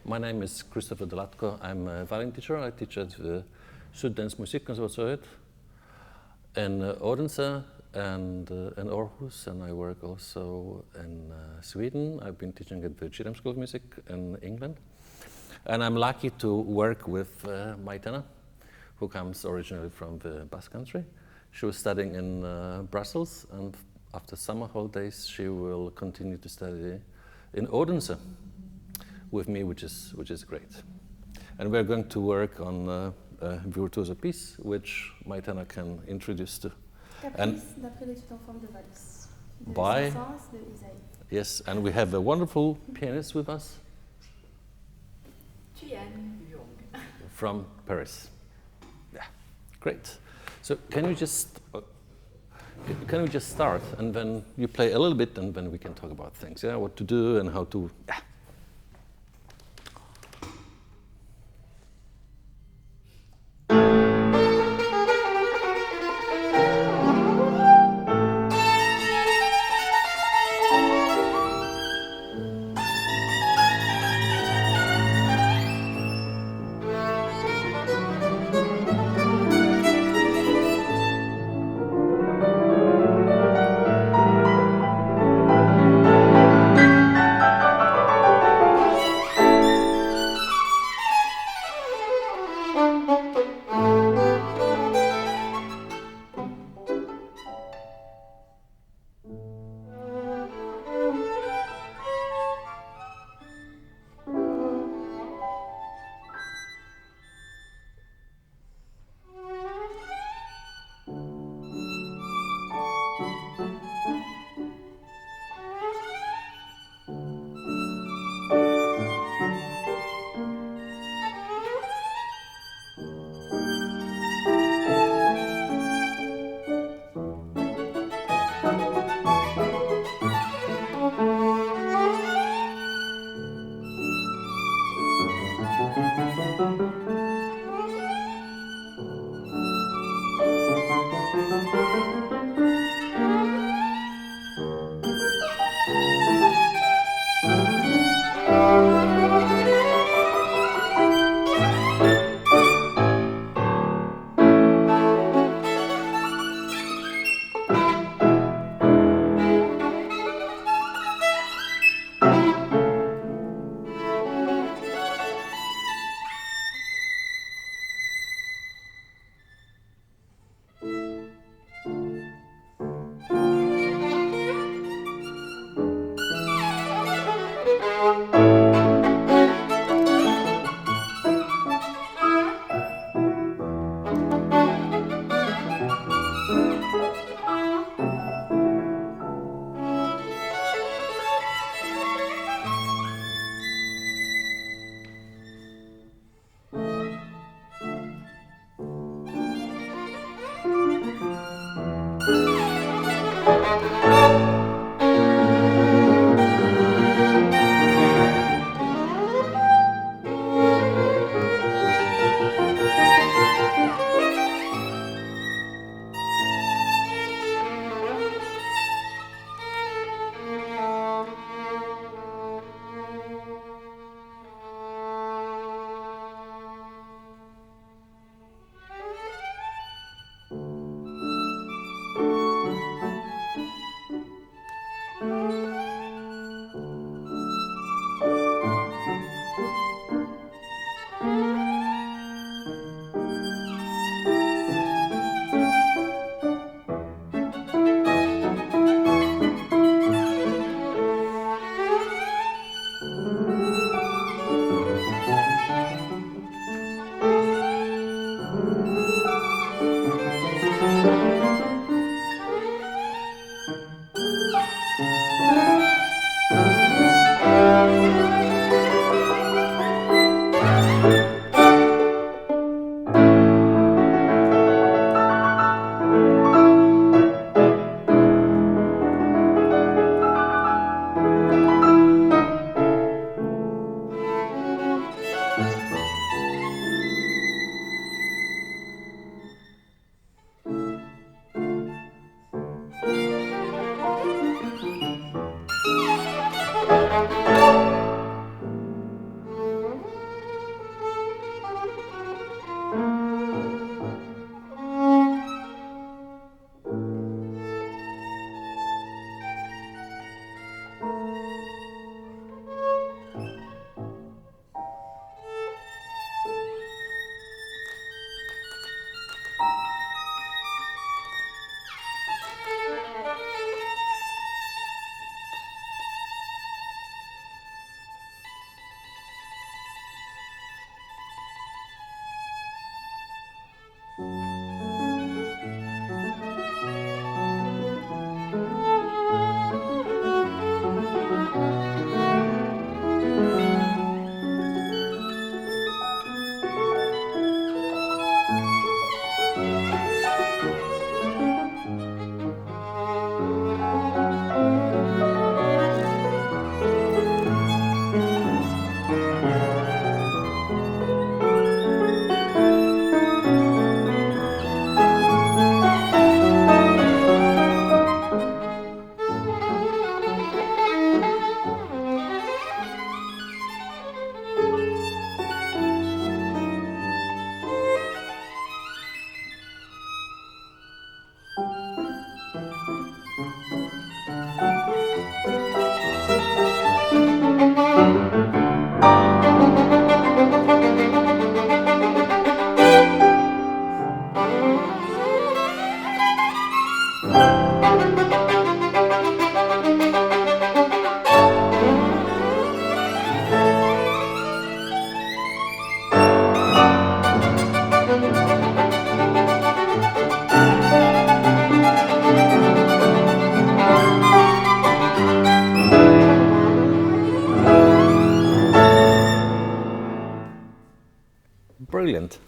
My name is Kristoffer Dolatko. I'm a violin teacher. I teach at the Odense Musikkonservatoriet in Odense and in Aarhus, and I work also in Sweden. I've been teaching at the Chidam School of Music in England. And I'm lucky to work with Maitena, who comes originally from the Basque Country. She was studying in Brussels, and after summer holidays, she will continue to study in Odense with me, which is great. And we're going to work on a virtuoso piece, which Maitena can introduce to. Caprice, d'après l'étude en forme de valse. By Saëns, de E.Ysaÿe. Yes, and we have a wonderful pianist with us. Thuy-Anh, Vuong. From Paris. Yeah, great. So can we just start, and then you play a little bit, and then we can talk about things, yeah, what to do and how to, yeah.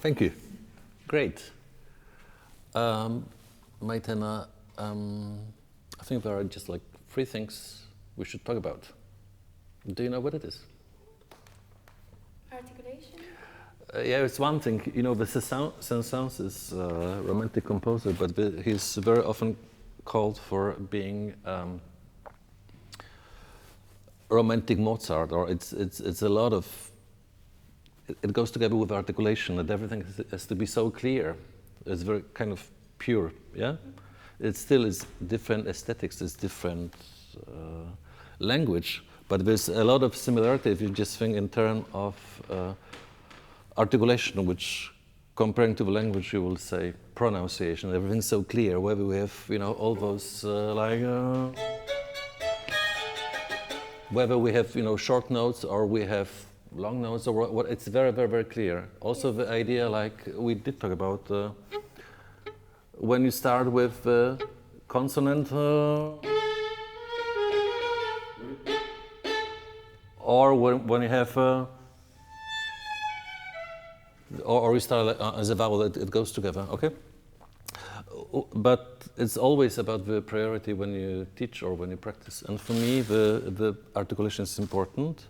Thank you. Great. Maitena, I think there are just like 3 things we should talk about. Do you know what it is? Articulation? Yeah, it's one thing. You know, the Saëns is a romantic composer, but he's very often called for being romantic Mozart, or it's a lot of. It goes together with articulation, and everything has to be so clear. It's very kind of pure. Yeah, it still is different aesthetics, it's different language, but there's a lot of similarity if you just think in terms of articulation, which comparing to the language you will say pronunciation. Everything's so clear. Whether we have all those whether we have short notes or we have long notes or what, it's very very very clear. Also the idea, like we did talk about, when you start with consonant or when you have or you start as a vowel, it goes together, okay? But it's always about the priority when you teach or when you practice. And for me, the articulation is important.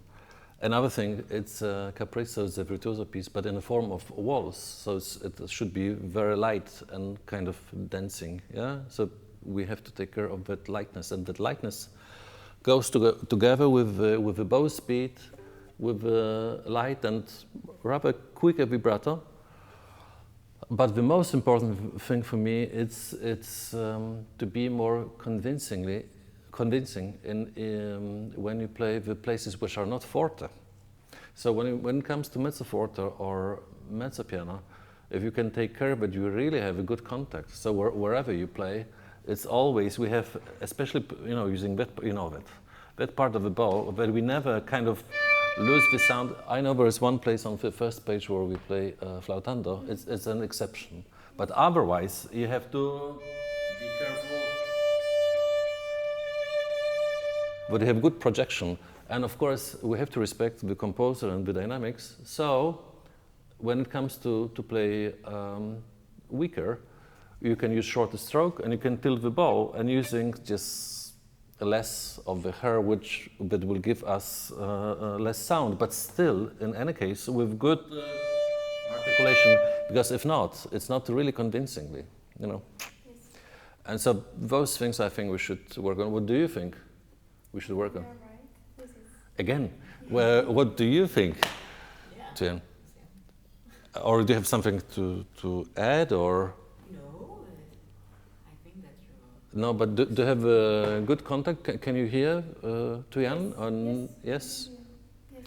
Another thing, it's Caprice, so it's a virtuoso piece, but in the form of waltz. So it should be very light and kind of dancing, yeah? So we have to take care of that lightness, and that lightness goes together with the bow speed, with light and rather quick vibrato. But the most important thing for me it's to be more convincing in when you play the places which are not forte. So when it comes to mezzo forte or mezzo piano, if you can take care that you really have a good contact. So wherever you play, it's always we have, especially using that part of the bow, that we never kind of lose the sound. I know there is one place on the first page where we play flautando. It's an exception, but otherwise you have to be careful. But you have good projection, and of course we have to respect the composer and the dynamics. So when it comes to play weaker, you can use shorter stroke and you can tilt the bow and using just less of the hair, that will give us less sound, but still, in any case, with good articulation, because if not, it's not really convincingly, Yes. And so those things I think we should work on. What do you think we should work on? Right. This is Again, what do you think, Thuy-Anh? Or do you have something to add, or? No, but do you have a good contact? Can you hear Thuy-Anh? Yes.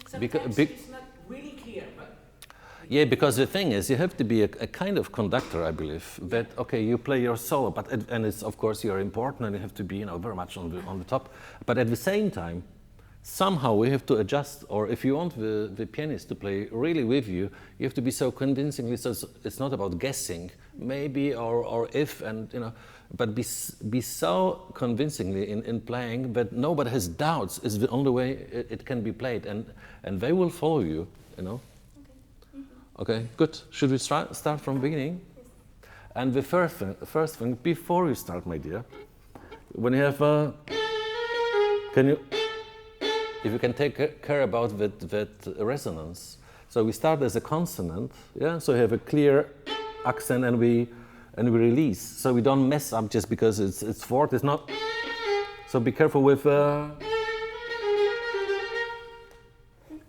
Sometimes it's not really clear, but yeah, because the thing is, you have to be a kind of conductor, I believe. That okay, you play your solo, but and it's of course you're important, and you have to be very much on the top. But at the same time, somehow we have to adjust. Or if you want the pianist to play really with you, you have to be so convincingly. So it's not about guessing, maybe or if, and but be so convincingly in playing that nobody has doubts is the only way it can be played, and they will follow you, Okay. Mm-hmm. Okay, good. Should we start from the beginning? Yes. And the first thing, before you start, my dear, when you have if you can take care about that resonance. So we start as a consonant, yeah? So you have a clear accent and we release. So we don't mess up just because it's fourth, it's not. So be careful with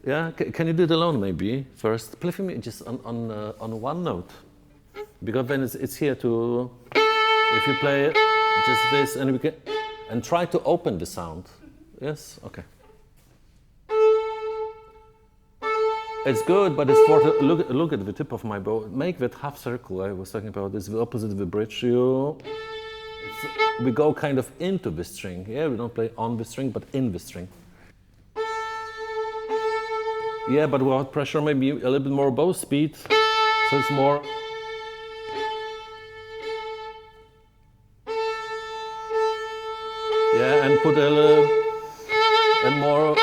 yeah, can you do it alone maybe first? Play for me just on one note. Because then it's here to, if you play just this and try to open the sound. Yes? Okay. It's good, but it's for look at the tip of my bow. Make that half circle I was talking about. It's the opposite of the bridge. We go kind of into the string. Yeah, we don't play on the string, but in the string. Yeah, but without pressure, maybe a little bit more bow speed. So it's more. Yeah, and put a little vibrato.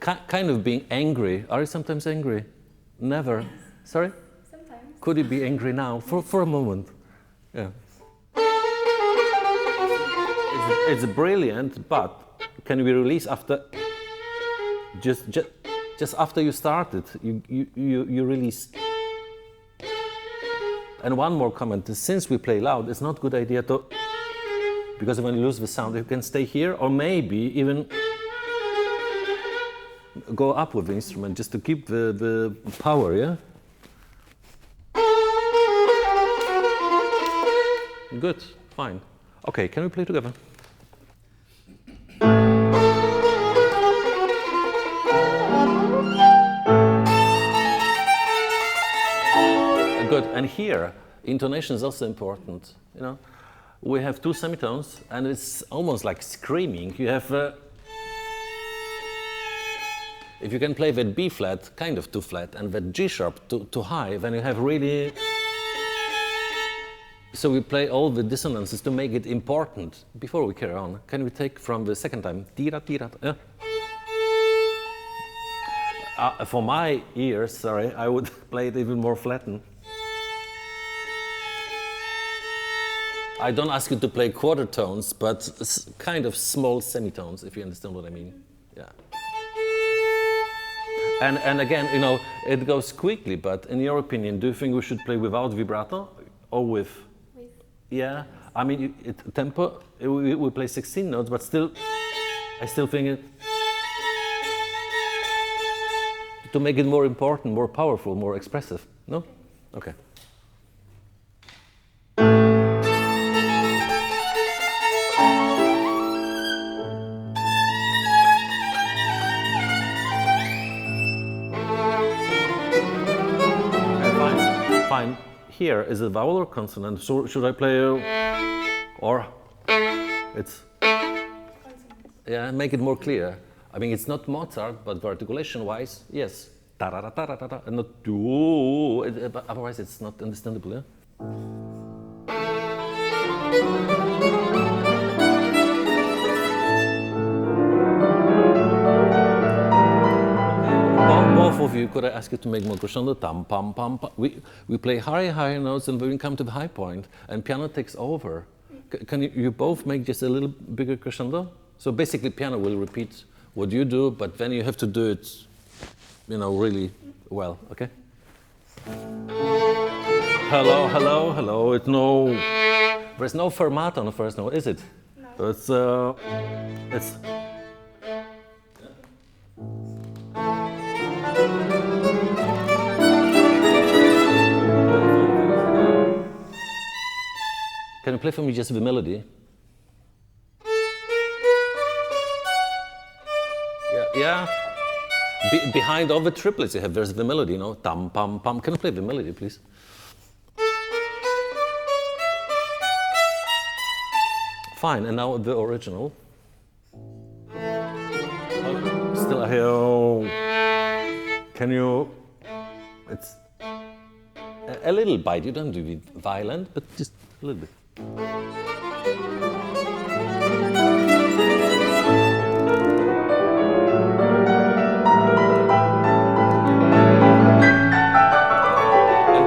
kind of being angry. Are you sometimes angry? Never. Sorry? Sometimes. Could you be angry now for a moment? Yeah. It's brilliant, but can you be released after just after you started? You release. And one more comment: since we play loud, it's not a good idea to, because when you lose the sound, you can stay here or maybe even go up with the instrument just to keep the power. Yeah. Good. Fine. Okay. Can we play together? Good. And here, intonation is also important. You know, we have two semitones, and it's almost like screaming. You have, if you can play that B flat, kind of too flat, and that G sharp too high, then you have really. So we play all the dissonances to make it important. Before we carry on, can we take from the second time? Tira, tira, yeah. For my ears, sorry, I would play it even more flattened. I don't ask you to play quarter tones, but kind of small semitones, if you understand what I mean. Yeah. And again, you know, it goes quickly, but in your opinion, do you think we should play without vibrato or with? With. Yeah. I mean, tempo, we play 16 notes, but still, I still think it, to make it more important, more powerful, more expressive. No? Okay. Fine. Here is a vowel or consonant. So should I play or it's yeah, make it more clear. I mean, it's not Mozart, but articulation-wise, yes. Ta-ra-ra-ta-ra-ta-ra, and not do. Otherwise, it's not understandable. Yeah. Both of you, could I ask you to make more crescendo? Tam, pam, pam, pam. We play higher notes, and when we come to the high point, and piano takes over. Can you both make just a little bigger crescendo? So basically, piano will repeat what you do, but then you have to do it, you know, really well. Okay. Hello, hello, hello. There's no fermata on the first note, is it? No. It's. Can you play for me just the melody? Yeah. Behind all the triplets you have, there's the melody, you know? Tam, pam, pam. Can you play the melody, please? Fine, and now the original. Still, I hear. Can you? It's a little bite. You don't do it violent, but just a little bit. And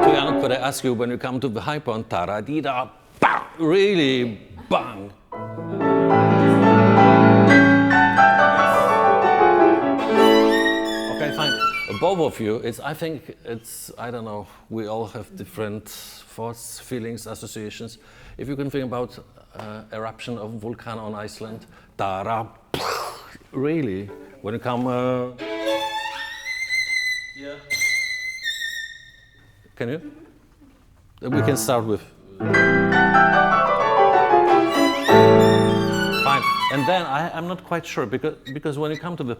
Thuy-Anh, could I ask you, when you come to the high point, ta-ra-dee-da, bang, really bang. Okay, fine. Both of you, I think it's, I don't know, we all have different thoughts, feelings, associations. If you can think about eruption of volcano on Iceland, tara, really, when you come, yeah. Can you? We can start with. Fine. And then I'm not quite sure because when you come to the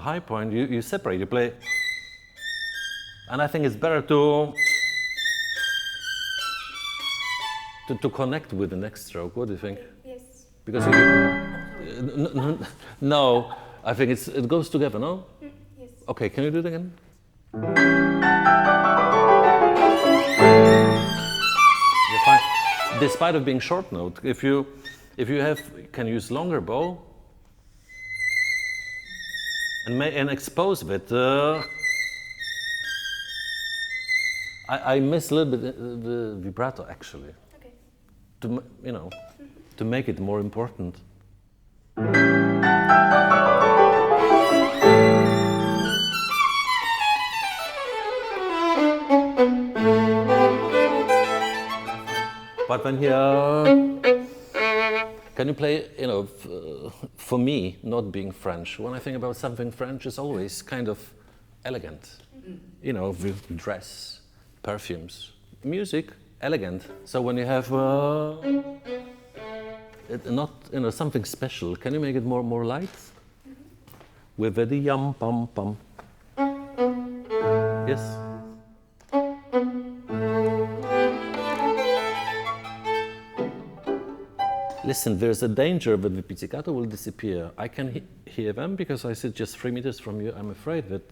high point, you separate, you play, and I think it's better to connect with the next stroke. What do you think? Yes. Because no, I think it goes together. No. Yes. Okay, can you do it again? You're fine. Despite of being short note, if you can use longer bow. and expose it. I miss a little bit the vibrato actually. Okay. To make it more important. But when can you play, for me, not being French, when I think about something French, it's always kind of elegant. With dress, perfumes, music, elegant. So when you have something special, can you make it more light? With the yum pum pum. Yes. Listen, there's a danger that the pizzicato will disappear. I can hear them because I sit just 3 meters from you. I'm afraid that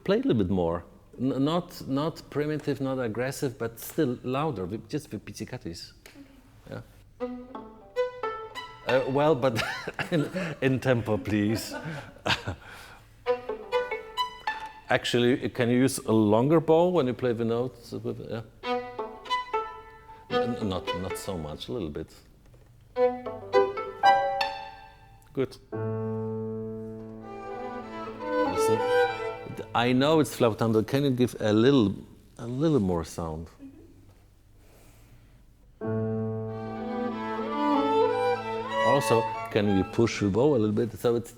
play a little bit more. Not primitive, not aggressive, but still louder, just the pizzicatis. Okay. Yeah. Well, but in tempo, please. Actually, can you use a longer bow when you play the notes? Yeah. Not so much, a little bit. Good. Listen, I know it's flautando. Can you give a little more sound? Also, can we push the bow a little bit? So it's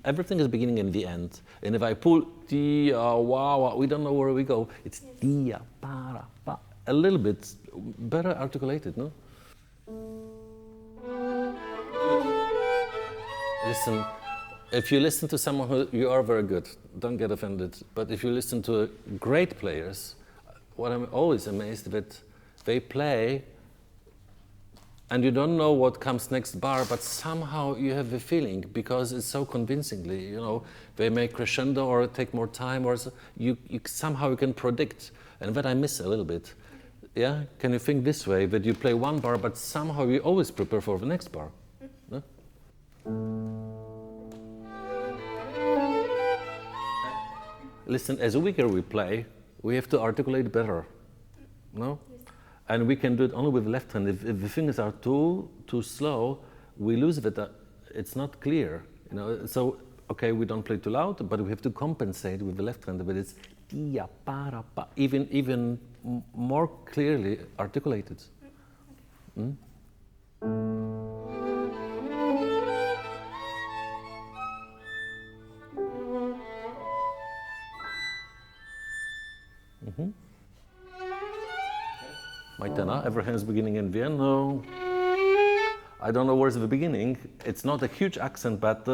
everything is beginning and the end. And if I pull wow, we don't know where we go. It's para pa. A little bit better articulated, no? Listen, if you listen to someone who you are very good, don't get offended. But if you listen to great players, what I'm always amazed that they play and you don't know what comes next bar, but somehow you have the feeling because it's so convincingly, they make crescendo or take more time, or you somehow you can predict, and that I miss a little bit. Yeah, can you think this way, that you play one bar, but somehow you always prepare for the next bar? No? Listen, as weaker we play, we have to articulate better, no? And we can do it only with the left hand. If the fingers are too slow, we lose it. It's not clear, So, okay, we don't play too loud, but we have to compensate with the left hand. But it's dia para pa, even more clearly articulated. Mm? Mm-hmm. Maitena, everything's beginning in Vienna. No. I don't know where's the beginning. It's not a huge accent, but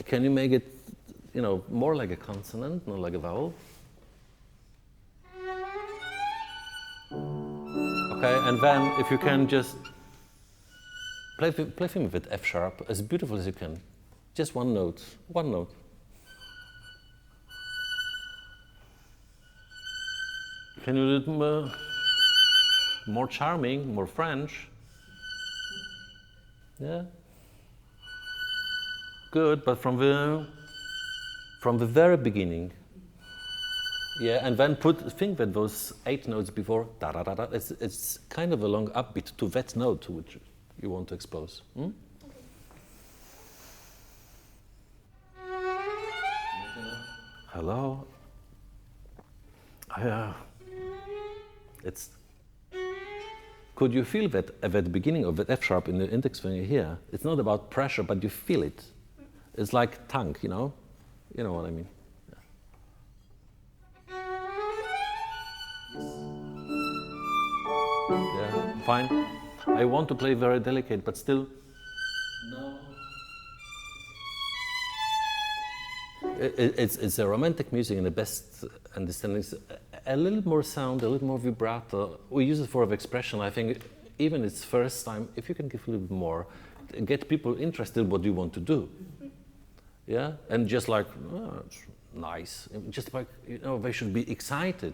can you make it, more like a consonant, not like a vowel? Okay, and then if you can just play for me with F sharp as beautiful as you can. Just one note. Can you do it more charming, more French? Yeah. Good, but from the very beginning. Yeah, and then think that those 8 notes before da da da da. It's kind of a long upbeat to that note which you want to expose. Hmm? Okay. Hello. Could you feel that at the beginning of that F sharp in the index finger here? It's not about pressure, but you feel it. It's like tongue, You know what I mean? Yeah, fine. I want to play very delicate, but still. No. It's a romantic music in the best understanding. A little more sound, a little more vibrato. We use it for expression. I think even its first time, if you can give a little bit more, get people interested in what you want to do. Yeah, and just like, oh, it's nice. Just like, they should be excited,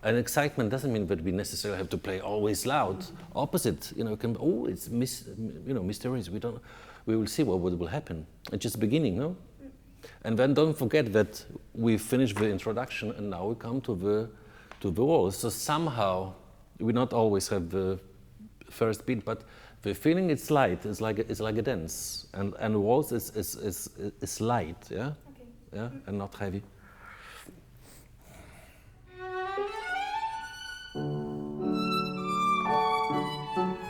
And excitement doesn't mean that we necessarily have to play always loud. Opposite, it can. Oh, it's mysterious. We will see what will happen. It's just the beginning, no? And then don't forget that we finished the introduction, and now we come to the waltz. So somehow we not always have the first beat, but the feeling it's light. It's like a dance, and waltz is light, yeah, Okay. yeah, and not heavy.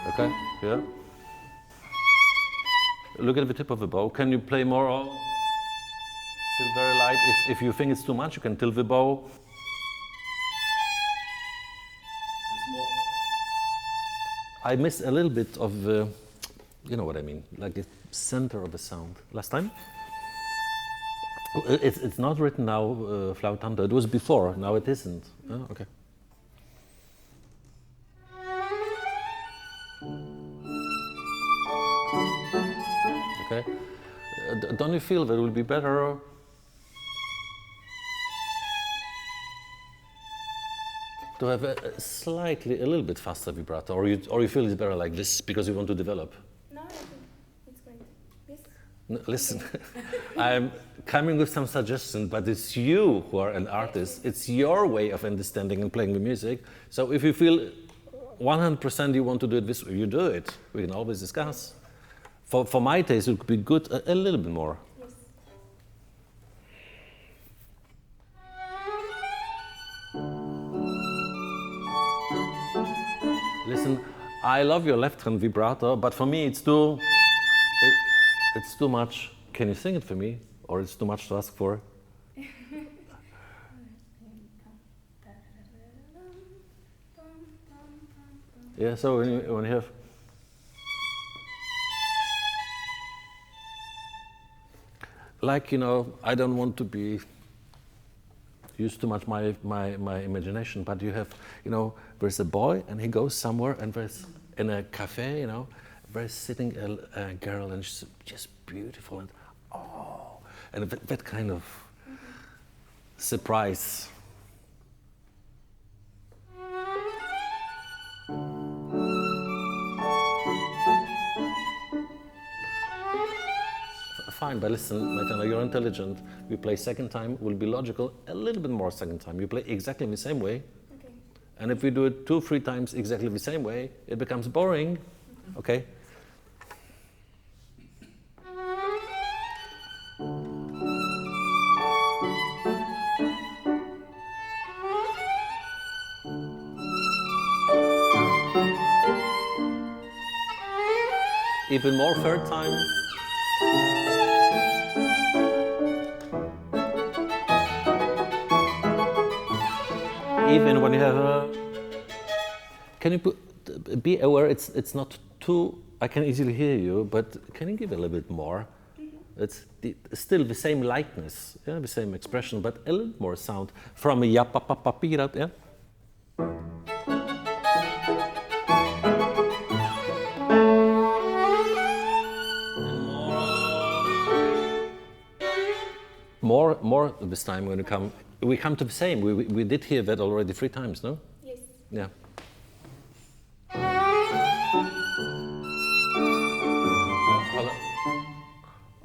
Okay, yeah. Look at the tip of the bow. Can you play more? Or still very light. If you think it's too much, you can tilt the bow. I missed a little bit of the, you know what I mean, like the center of the sound. Last time? It's not written now, flautando. It was before, now it isn't. Oh, okay. Okay. Don't you feel that it will be better? To have a little bit faster vibrato, or you feel it's better like this because you want to develop? No, I think it's great. Yes? No, listen, I'm coming with some suggestions, but it's you who are an artist. It's your way of understanding and playing the music. So if you feel 100% you want to do it this way, you do it. We can always discuss. For my taste, it could be good a little bit more. Yes. Listen, I love your left hand vibrato, but for me it's too much. Can you sing it for me, or it's too much to ask for? Yeah. So when you have. Like, I don't want to be use too much my imagination, but you have, there's a boy and he goes somewhere and there's in a cafe, there's sitting a girl and she's just beautiful and and that kind of surprise. Fine, but listen, Maitena, you're intelligent. We play second time, will be logical, a little bit more second time. You play exactly the same way. Okay. And if we do it 2-3 times exactly the same way, it becomes boring. Okay? Even more third time. Even when you have a, can you be aware it's not too, I can easily hear you, but can you give a little bit more? It's still the same lightness, yeah, the same expression, but a little more sound from a ya-pa-pa-pa-pi-ra, yeah? More this time when we come to the same. We did hear that already 3 times, no? Yes. Yeah.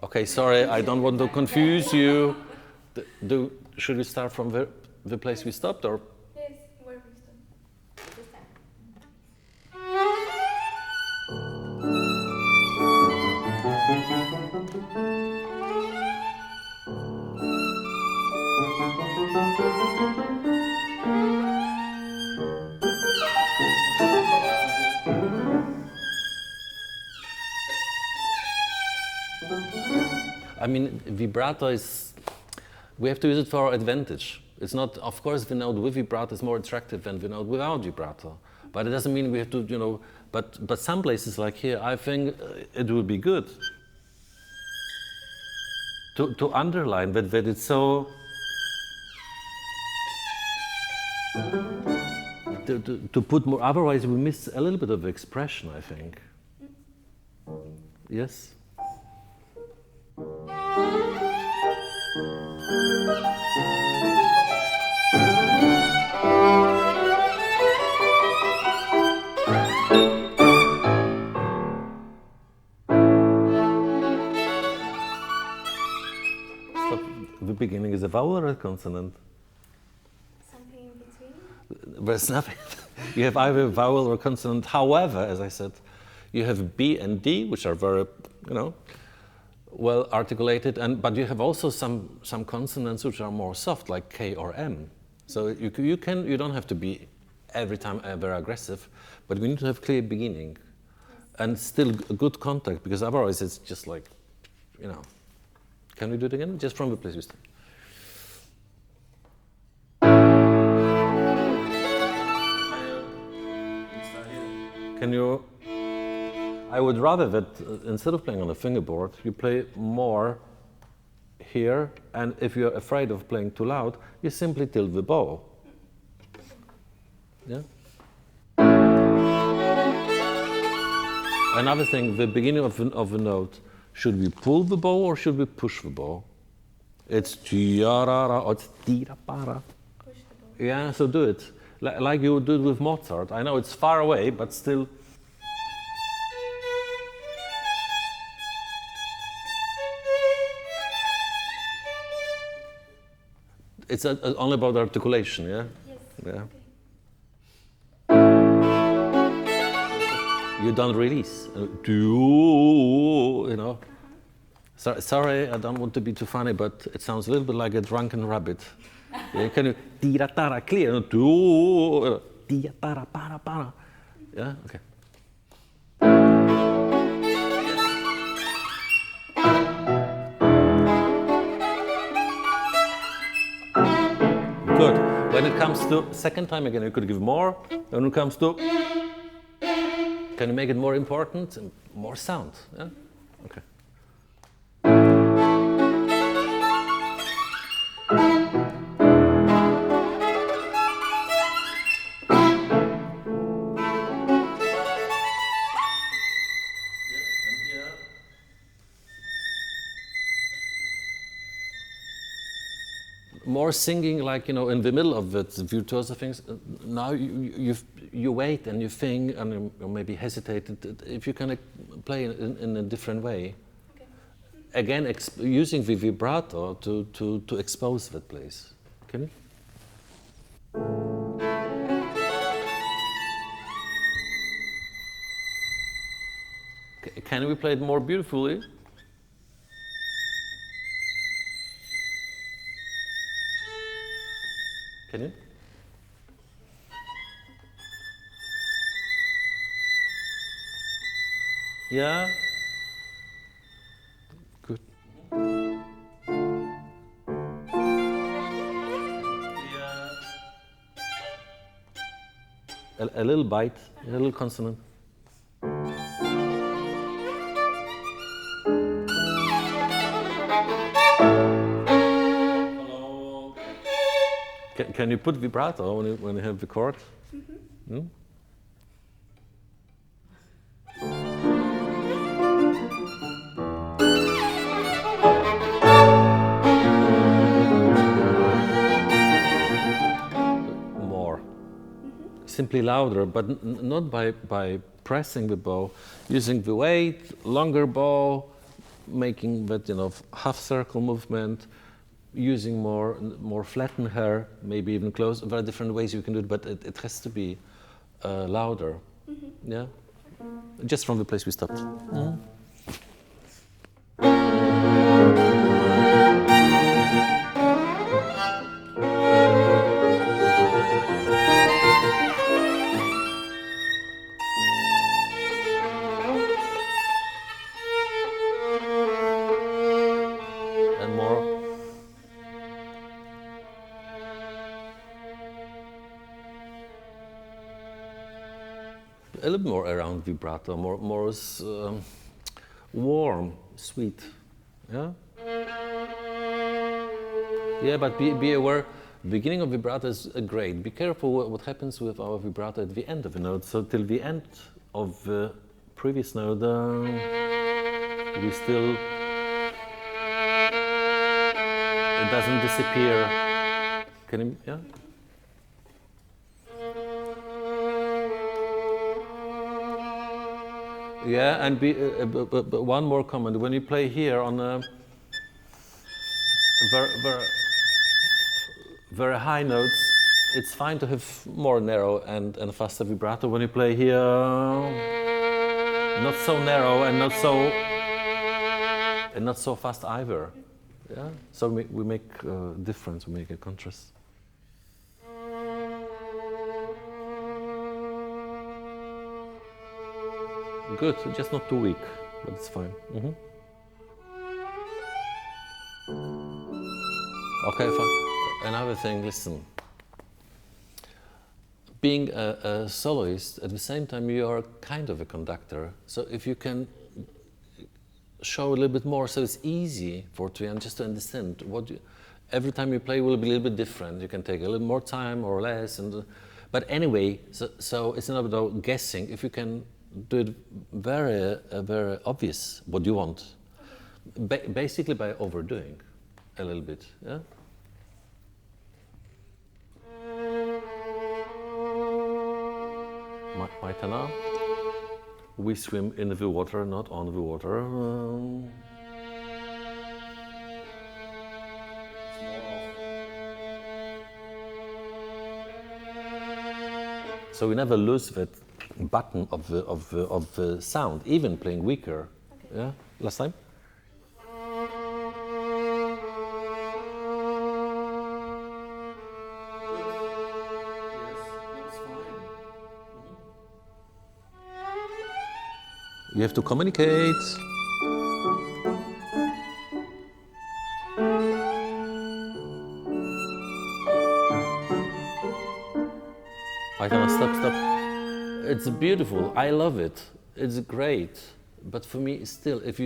Okay, sorry, I don't want to confuse you. Should we start from the place we stopped, or? Yes, where we start. This time. I mean, vibrato is, we have to use it for our advantage. It's not, of course, the note with vibrato is more attractive than the note without vibrato. But it doesn't mean we have to, but some places like here, I think it would be good to underline that it's so, to put more, otherwise we miss a little bit of expression, I think. Yes? beginning is a vowel or a consonant? Something in between. There's nothing. You have either a vowel or a consonant. However, as I said, you have B and D, which are very, well articulated, but you have also some consonants which are more soft, like K or M. So you don't have to be every time very aggressive, but we need to have clear beginning, and still a good contact, because otherwise it's just like, Can we do it again? Just from the place we start. Can you? I would rather that instead of playing on a fingerboard, you play more here, and if you're afraid of playing too loud, you simply tilt the bow. Yeah? Another thing, the beginning of a note, should we pull the bow or should we push the bow? It's tiarara or it's tirapara. Push the bow. Yeah, so do it. Like you would do it with Mozart. I know it's far away, but still. It's only about articulation, yeah? Yes. Yeah. Okay. You don't release. Sorry, I don't want to be too funny, but it sounds a little bit like a drunken rabbit. Yeah, can you tira-tara clear? Tira-tara-para-para. Yeah, okay. Good. When it comes to second time again, you could give more. When it comes to, can you make it more important and more sound? Yeah? Okay. More singing, like in the middle of it, virtuoso things. Now you wait and you think and you maybe hesitate. If you can play in a different way, Okay. Again using the vibrato to expose that place. Can you? Can we play it more beautifully? Can you? Yeah. Good. Yeah. A little bite, a little consonant. Can you put vibrato when you have the chord? Mm-hmm. Hmm? More. Mm-hmm. Simply louder, but not by pressing the bow, using the weight, longer bow, making that half circle movement. Using more flattened hair, maybe even close. There are different ways you can do it, but it has to be louder. Mm-hmm. Yeah? Just from the place we stopped. Mm-hmm. And more. A little more around vibrato, more warm, sweet, yeah. Yeah, but be aware. Beginning of vibrato is great. Be careful what happens with our vibrato at the end of the note. So till the end of the previous note, we still it doesn't disappear. Can you? Yeah. Yeah, and one more comment. When you play here on very high notes, it's fine to have more narrow and faster vibrato. When you play here, not so narrow and not so fast either. Yeah. So we make a difference. We make a contrast. Good. Just not too weak, but it's fine. Mm-hmm. Okay, fine. Another thing, listen. Being a soloist, at the same time you are kind of a conductor. So if you can show a little bit more, so it's easy for Thuy-Anh just to understand what every time you play will be a little bit different. You can take a little more time or less, but anyway, so it's not about guessing. If you can do it very obvious what you want, basically by overdoing a little bit, yeah. Maitena. We swim in the water, not on the water. So we never lose that button of the sound, even playing weaker. Okay. Yeah. Last time. You have to communicate. I cannot stop. It's beautiful. I love it. It's great. But for me, still, if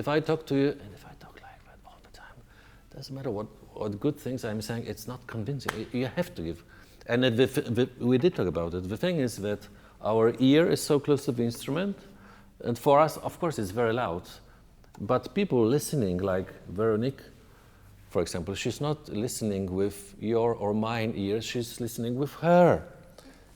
I talk to you, and if I talk like that all the time, it doesn't matter what good things I'm saying, it's not convincing. You have to give. And we did talk about it. The thing is that our ear is so close to the instrument. And for us, of course, it's very loud. But people listening, like Veronique, for example, she's not listening with your or mine ears, she's listening with her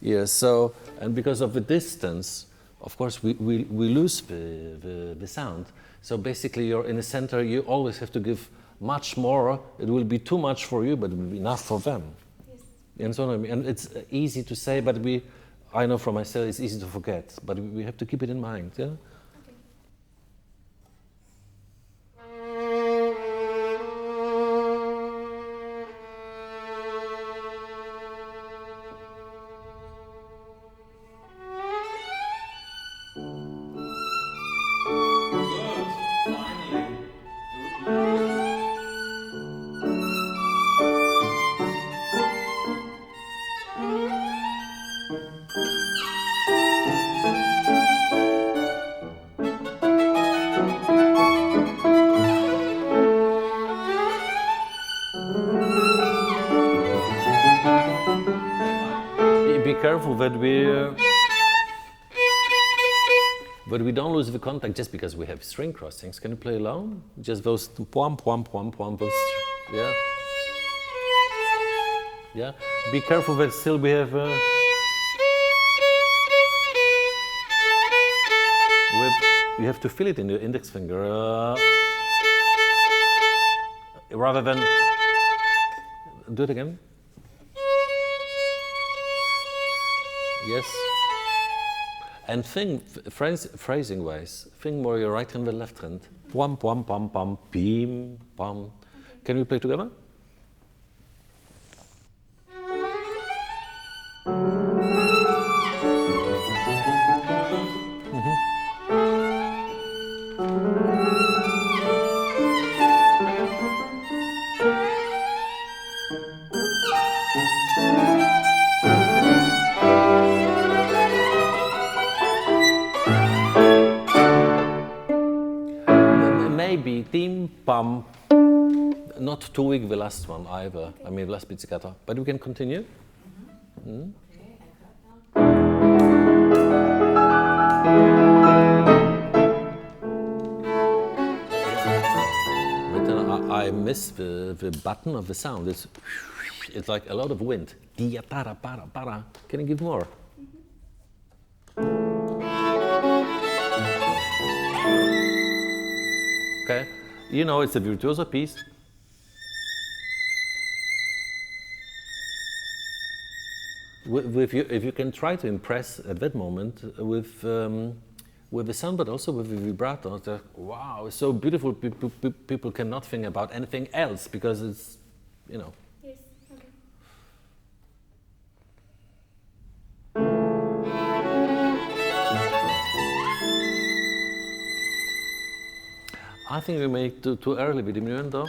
ears. So, and because of the distance, of course, we lose the sound. So basically, you're in the center, you always have to give much more. It will be too much for you, but it will be enough for them. Yes. And so on. And it's easy to say, but I know for myself it's easy to forget, but we have to keep it in mind, yeah? Careful that we don't lose the contact just because we have string crossings. Can you play alone? Just those pom pom pom pom. Those, yeah. Yeah. Be careful that still we have. You have to feel it in your index finger rather than do it again. Yes. And think, phrasing-wise, think more your right hand than left hand. Pom, pom, pom, pom, pim, pom. Can we play together? Not too weak the last one either. Okay. I mean, the last pizzicato. But we can continue. Mm-hmm. Okay. I miss the button of the sound. It's like a lot of wind. Dia para para para. Can you give more? Okay. You know, it's a virtuoso piece. if you can try to impress at that moment with the sound, but also with the vibrato, it's like, wow, it's so beautiful. People cannot think about anything else because it's, you know. Yes. Okay. I think we make too early with diminuendo.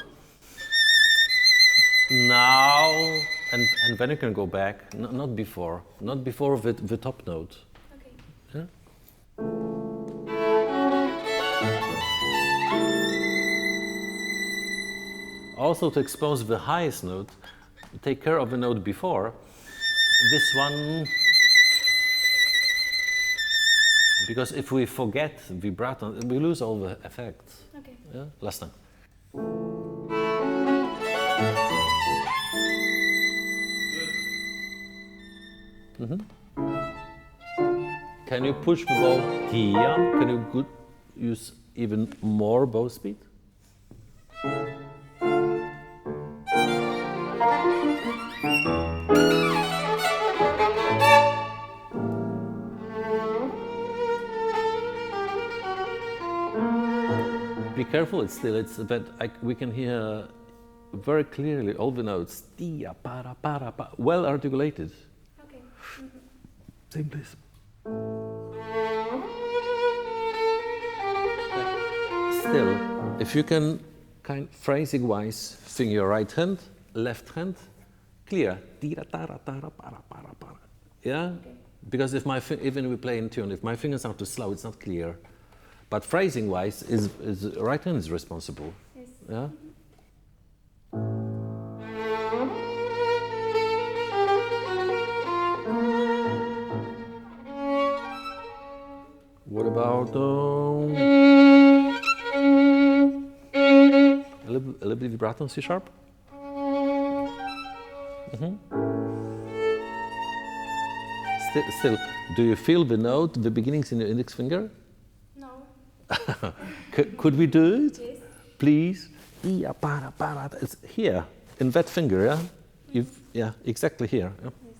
Now, and then you can go back, not before the top note. Okay. Yeah? Also, to expose the highest note, take care of the note before. This one, because if we forget vibrato, we lose all the effects. Okay. Yeah? Last time. Can you push the bow here? Can you use even more bow speed? Be careful, it's but we can hear very clearly all the notes. Tia, para, pa. Well articulated. Okay. Same place. Still, if you can phrasing wise sing your right hand, left hand, clear. Tira, tara, tara, para, para. Yeah? Okay. Because even we play in tune, if my fingers are too slow, it's not clear. But phrasing wise, is right hand is responsible. Yes. Yeah? What about a little bit vibrato on C sharp? Still, do you feel the note, the beginnings in your index finger? No. Could we do it? Yes. Please? Ia, para. It's here, in that finger, yeah? Yeah, exactly here. Yeah? Yes.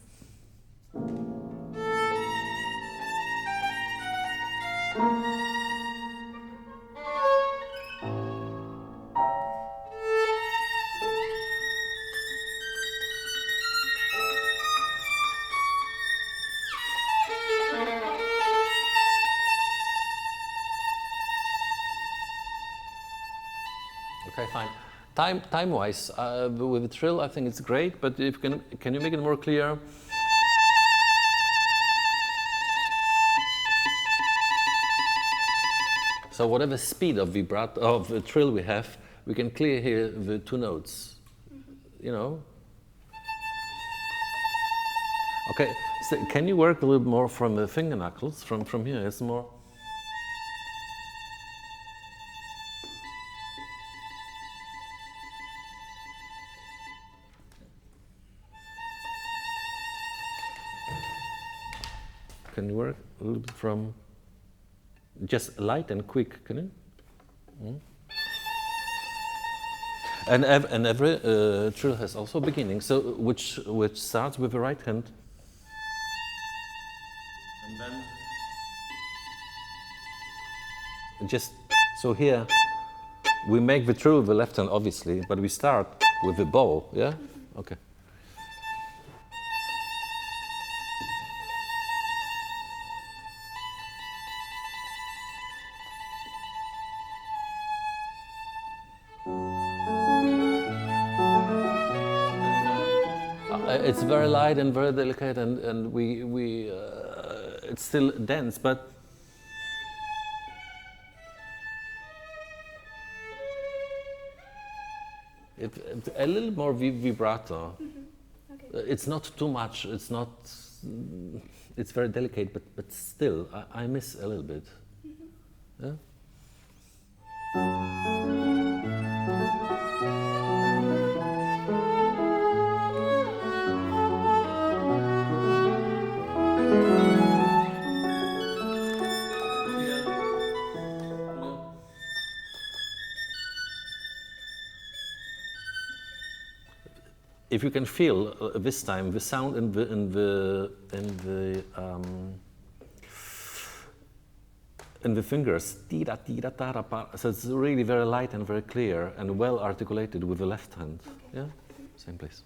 Okay, fine. Time-wise, with the trill, I think it's great. But if can you make it more clear? So whatever speed of vibrato of the trill we have, we can clear here the two notes. You know. Okay. So can you work a little more from the finger knuckles? From here, it's more. Can you work a little bit from just light and quick? Can you? And every trill has also a beginning, so which starts with the right hand, and then just so here we make the trill with the left hand, obviously, but we start with the bow. Yeah. Okay. It's very light and very delicate, and we it's still dense, but it's a little more vibrato. Okay. It's not too much. It's not. It's very delicate, but still, I miss a little bit. Yeah. if you can feel this time the sound in the fingers, so it's really very light and very clear and well articulated with the left hand. Okay. Yeah, same place.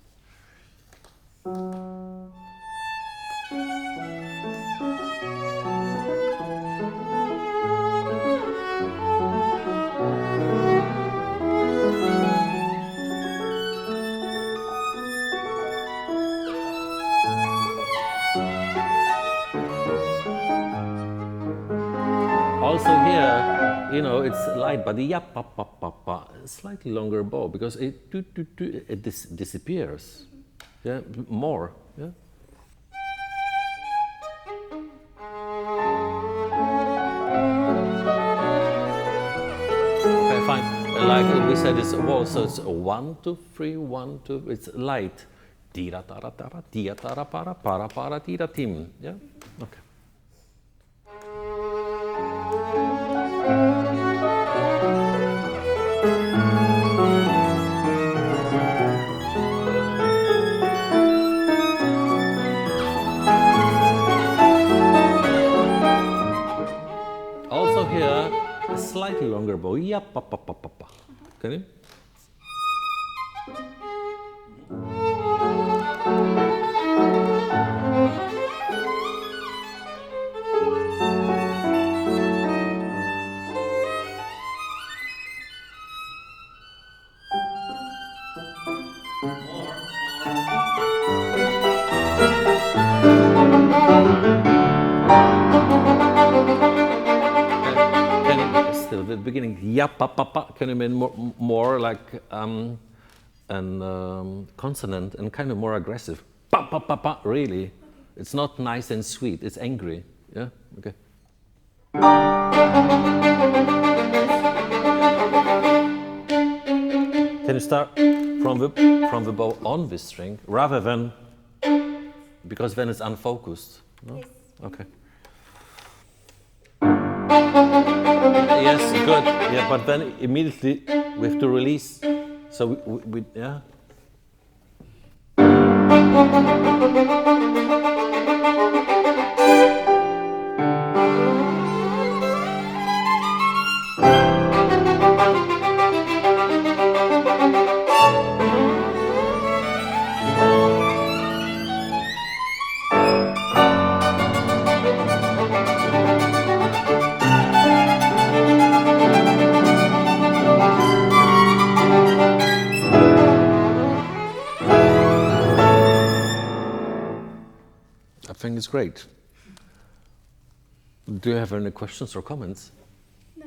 Also here, you know, it's light, but the ya-pa-pa-pa-pa, slightly longer bow, because it disappears. Yeah, more. Yeah. Okay, fine. Like we said, it's a waltz, so it's a 1, 2, 3, 1, 2. It's light. Tira tara tara, tia tara para tira tim. Yeah. Okay. Also here, a slightly longer bow. Yeah, pa pa pa pa pa. Can you? The beginning, ya pa pa pa, can you mean more like consonant and kind of more aggressive? Pa pa pa pa, really. Okay. It's not nice and sweet. It's angry. Yeah. Okay. Can you start from the bow on this string rather than because then it's unfocused? No? Yes. Okay. Yes, good. Yeah, but then immediately we have to release. So we yeah. I think it's great. Do you have any questions or comments? No.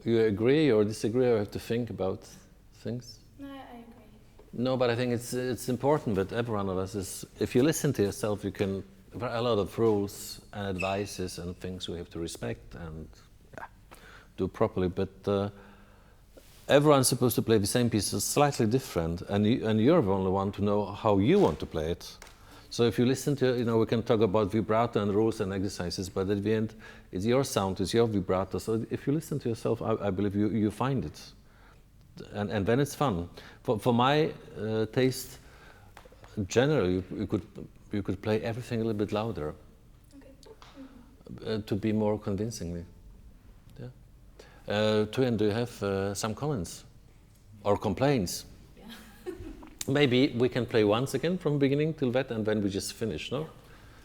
You agree or disagree or have to think about things? No, I agree. No, but I think it's important that every one of us is, if you listen to yourself, you can, there are a lot of rules and advices and things we have to respect and do properly, but everyone's supposed to play the same piece, it's slightly different, and you're the only one to know how you want to play it. So if you listen to, you know, we can talk about vibrato and rules and exercises, but at the end, it's your sound, it's your vibrato. So if you listen to yourself, I believe you find it. And then it's fun. For my taste, generally, you could play everything a little bit louder. Okay. To be more convincingly. Yeah. Thuy-Anh, do you have some comments or complaints? Maybe we can play once again from beginning till that, and then we just finish, no?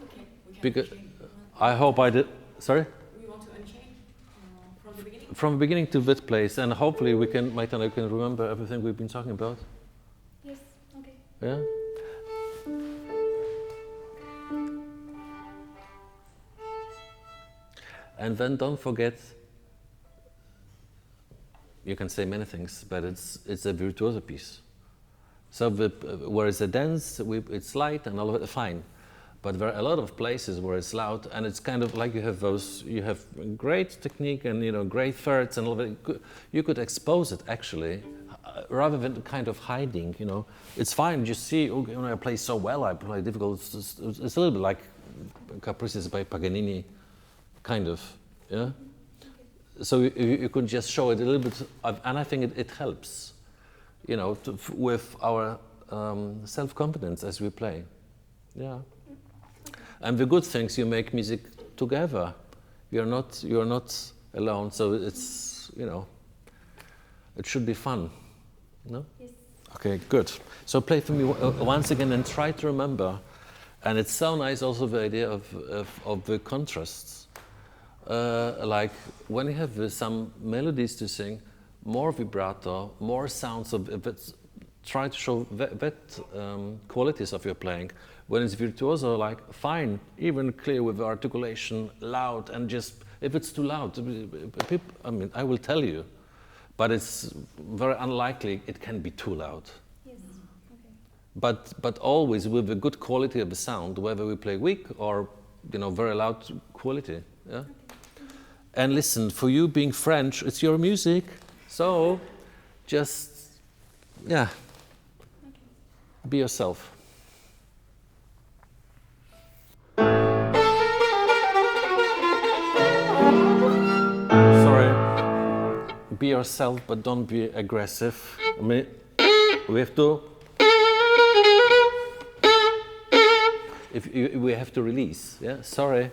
Okay. Because I hope I did. Sorry? We want to unchain from the beginning? From the beginning till that place, and hopefully we can, Maitena, can remember everything we've been talking about. Yes, okay. Yeah? And then don't forget, you can say many things, but it's a virtuoso piece. So whereas the dance, it's light and all of it, fine. But there are a lot of places where it's loud, and it's kind of like you have great technique and, you know, great thirds and all of it. You could expose it actually, rather than kind of hiding, you know. It's fine, you see, you know, I play so well, I play difficult. It's a little bit like Caprice by Paganini, kind of, yeah? So you could just show it a little bit, and I think it helps. You know, with our self-confidence as we play. Yeah. And the good things, you make music together. You're not alone, so it's, you know, it should be fun. No? Yes. Okay, good. So play for me once again and try to remember. And it's so nice also the idea of the contrasts. Like when you have some melodies to sing, more vibrato, more sounds of it. Try to show that qualities of your playing. When it's virtuoso, like fine, even clear with articulation, loud, and just if it's too loud, I mean, I will tell you, but it's very unlikely it can be too loud. Yes. Okay. But always with a good quality of the sound, whether we play weak or very loud quality. Yeah. Okay. And listen, for you being French, it's your music, so just Okay. be yourself. Sorry. Be yourself, but don't be aggressive. I mean, we have to. We have to release. Yeah. Sorry.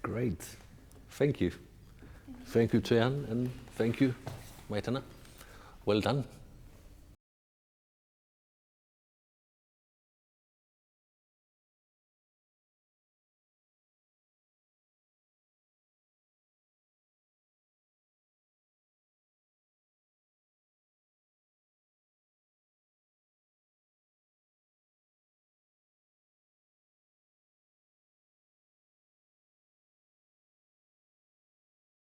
Great. Thank you. Thank you, Thuy-Anh, and thank you, Maitena. Well done.